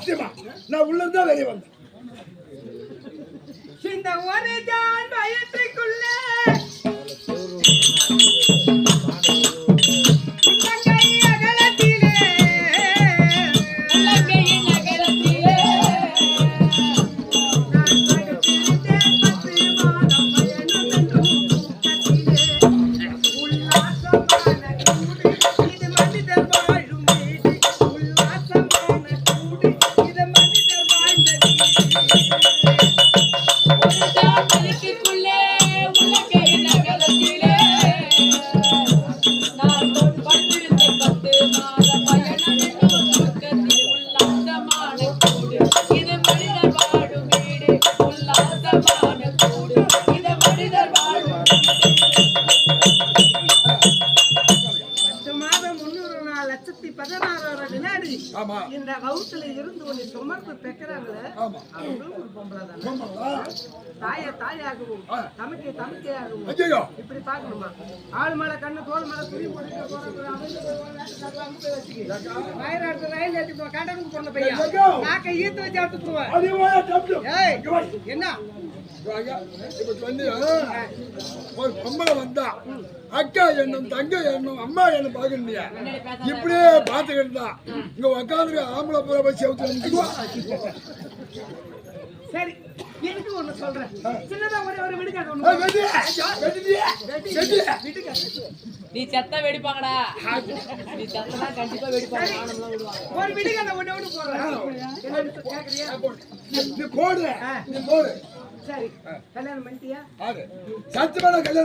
சத்தியமா நான் உள்ள இருந்தா வெளியே வந்தேன். இந்த ஒரு தான் வயசுக்குள்ள இந்த வவுத்துல இருந்து ஒரு சுமர்ப்பு பெக்கறாங்களே அவங்களும் ஒரு பொம்பளை தான். தாயாகவும் தமக்கையாகவும் இப்படி பார்க்கணுமா? ஆள் மேல கண்ணு தோல் மேல துணி போட்டு வயிறாடுத்து ரயில் ஏற்றி கடனுக்கு போன பையன் நாக்கை ஈர்த்து வச்சு எடுத்துக்குவேன். என்ன ஒரு பொம்பளை வந்தா அக்கா எண்ணம் தங்க எண்ணம் அம்மா எண்ணம் பாக்குறியா இப்படியே பாத்துக்கிட்டு தான் இங்க உக்காந்து ஆம்பளை பூரா போய் செவுத்து. சரி எனக்கு ஒண்ணு சொல்றேன். சின்னதா ஒரு விடுக்காடு நீ செத்த வெடிப்பாங்கடா. நீ செத்தனா கண்டிப்பா வெடிப்பாங்க. ஒரு விடுக்காட ஒண்ணு போடுறேன். நீ போடு. சரி கல்யாணம் பண்ணிட்டியா? சத்தியமான கல்யாணம்